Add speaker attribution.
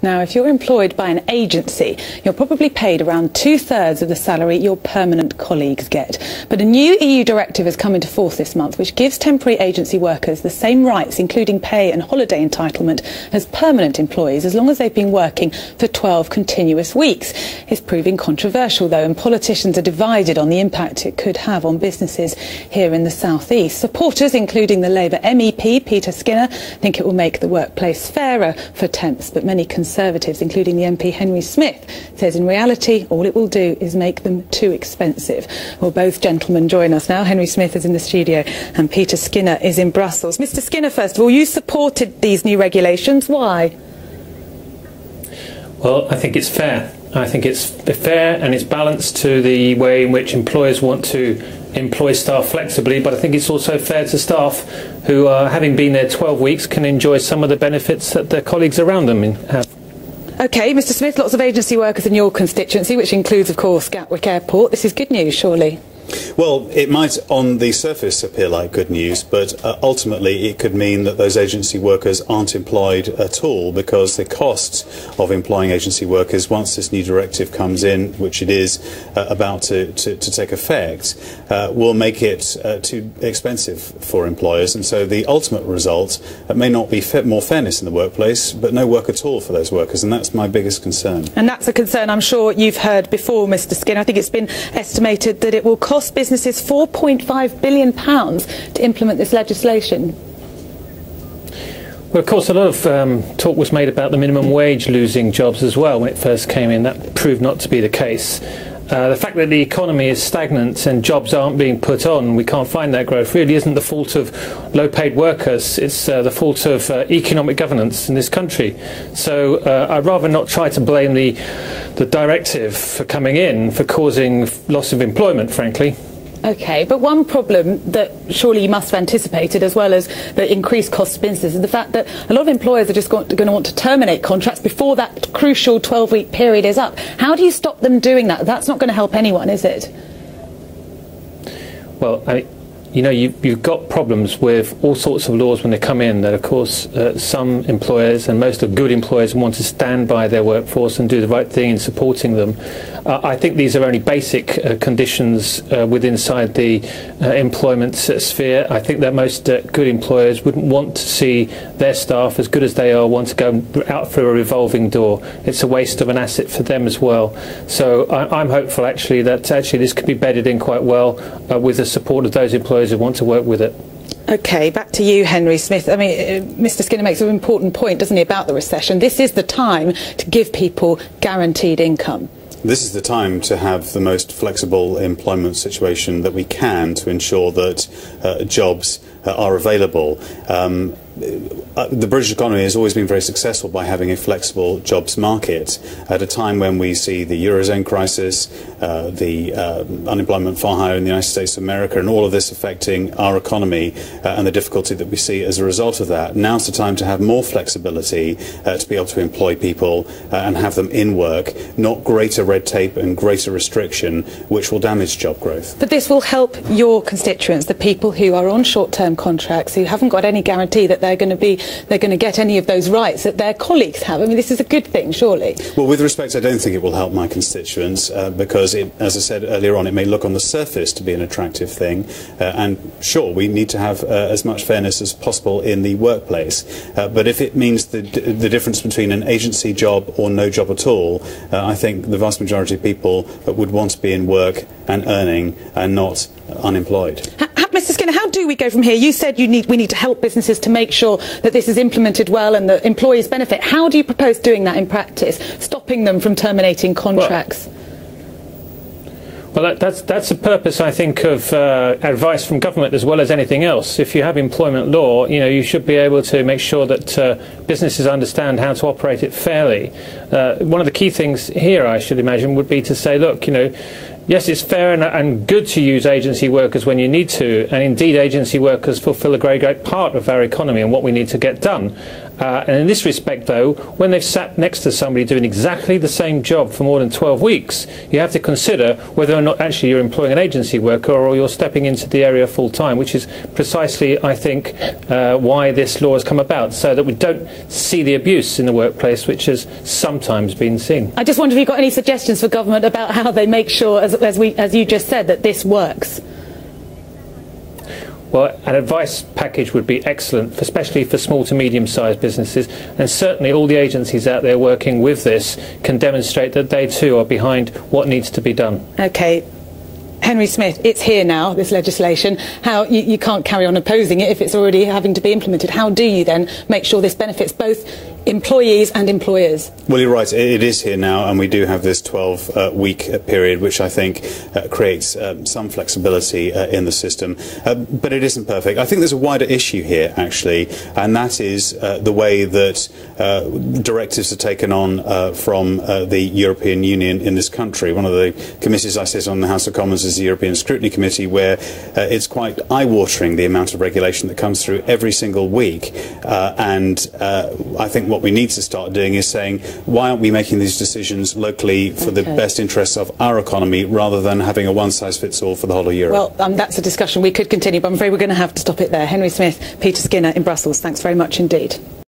Speaker 1: Now, if you're employed by an agency, you're probably paid around 2/3 of the salary your permanent colleagues get. But a new EU directive has come into force this month, which gives temporary agency workers the same rights, including pay and holiday entitlement, as permanent employees, as long as they've been working for 12 continuous weeks. It's proving controversial, though, and politicians are divided on the impact it could have on businesses here in the South East. Supporters, including the Labour MEP Peter Skinner, think it will make the workplace fairer for temps, but many Conservatives, including the MP Henry Smith, says in reality all it will do is make them too expensive. Well, both gentlemen join us now. Henry Smith is in the studio and Peter Skinner is in Brussels. Mr Skinner, first of all, you supported these new regulations. Why?
Speaker 2: Well, I think it's fair. I think it's fair and it's balanced to the way in which employers want to employ staff flexibly, but I think it's also fair to staff who, having been there 12 weeks, can enjoy some of the benefits that their colleagues around them have.
Speaker 1: OK, Mr Smith, lots of agency workers in your constituency, which includes, of course, Gatwick Airport. This is good news, surely?
Speaker 3: Well, it might on the surface appear like good news, but ultimately it could mean that those agency workers aren't employed at all, because the costs of employing agency workers, once this new directive comes in, which it is about to take effect, will make it too expensive for employers. And so the ultimate result may not be more fairness in the workplace, but no work at all for those workers, and that's my biggest concern.
Speaker 1: And that's a concern I'm sure you've heard before, Mr Skinner. I think it's been estimated that it will cost businesses £4.5 billion to implement this legislation.
Speaker 2: Well, of course, a lot of talk was made about the minimum wage losing jobs as well when it first came in. That proved not to be the case. The fact that the economy is stagnant and jobs aren't being put on, we can't find that growth, really isn't the fault of low-paid workers. It's the fault of economic governance in this country. So I'd rather not try to blame the directive for coming in for causing loss of employment, frankly.
Speaker 1: OK, but one problem that surely you must have anticipated, as well as the increased cost of businesses, is the fact that a lot of employers are just going to want to terminate contracts before that crucial 12-week period is up. How do you stop them doing that? That's not going to help anyone, is it?
Speaker 2: Well, you know, you've got problems with all sorts of laws when they come in that, of course, some employers and most of good employers want to stand by their workforce and do the right thing in supporting them. I think these are only basic conditions inside the employment sphere. I think that most good employers wouldn't want to see their staff, as good as they are, want to go out through a revolving door. It's a waste of an asset for them as well. So I'm hopeful, actually, that this could be bedded in quite well with the support of those employers who want to work with it.
Speaker 1: OK, back to you, Henry Smith. I mean, Mr Skinner makes an important point, doesn't he, about the recession. This is the time to give people guaranteed income.
Speaker 3: This is the time to have the most flexible employment situation that we can to ensure that jobs are available. The British economy has always been very successful by having a flexible jobs market. At a time when we see the Eurozone crisis, the unemployment far higher in the United States of America, and all of this affecting our economy and the difficulty that we see as a result of that, now's the time to have more flexibility to be able to employ people and have them in work, not greater red tape and greater restriction, which will damage job growth.
Speaker 1: But this will help your constituents, the people who are on short-term contracts, who haven't got any guarantee that they're going to get any of those rights that their colleagues have. I mean, this is a good thing, surely.
Speaker 3: Well, with respect, I don't think it will help my constituents because, as I said earlier on, it may look on the surface to be an attractive thing. And sure, we need to have as much fairness as possible in the workplace. But if it means the difference between an agency job or no job at all, I think the vast majority of people would want to be in work and earning and not unemployed.
Speaker 1: Mr Skinner, how do we go from here? You said we need to help businesses to make sure that this is implemented well and that employees benefit. How do you propose doing that in practice, stopping them from terminating contracts?
Speaker 2: Well, that's the purpose, I think, of advice from government as well as anything else. If you have employment law, you should be able to make sure that businesses understand how to operate it fairly. One of the key things here, I should imagine, would be to say, look, yes, it's fair and good to use agency workers when you need to, and indeed agency workers fulfil a great part of our economy and what we need to get done. And in this respect, though, when they've sat next to somebody doing exactly the same job for more than 12 weeks, you have to consider whether or not actually you're employing an agency worker or you're stepping into the area full time, which is precisely, I think, why this law has come about, so that we don't see the abuse in the workplace, which has sometimes been seen.
Speaker 1: I just wonder if you've got any suggestions for government about how they make sure, as you just said, that this works.
Speaker 2: Well, an advice package would be excellent, especially for small to medium-sized businesses, and certainly all the agencies out there working with this can demonstrate that they too are behind what needs to be done.
Speaker 1: OK. Henry Smith, it's here now, this legislation. How you can't carry on opposing it if it's already having to be implemented. How do you then make sure this benefits both employees and employers?
Speaker 3: Well, you're right, it is here now, and we do have this 12-week period, which I think creates some flexibility in the system. But it isn't perfect. I think there's a wider issue here, actually, and that is the way that directives are taken on from the European Union in this country. One of the committees I sit on in the House of Commons is the European Scrutiny Committee, where it's quite eye-watering the amount of regulation that comes through every single week. And I think what we need to start doing is saying, why aren't we making these decisions locally for the best interests of our economy, rather than having a one-size-fits-all for the whole of Europe?
Speaker 1: Well, that's a discussion we could continue, but I'm afraid we're going to have to stop it there. Henry Smith, Peter Skinner in Brussels, thanks very much indeed.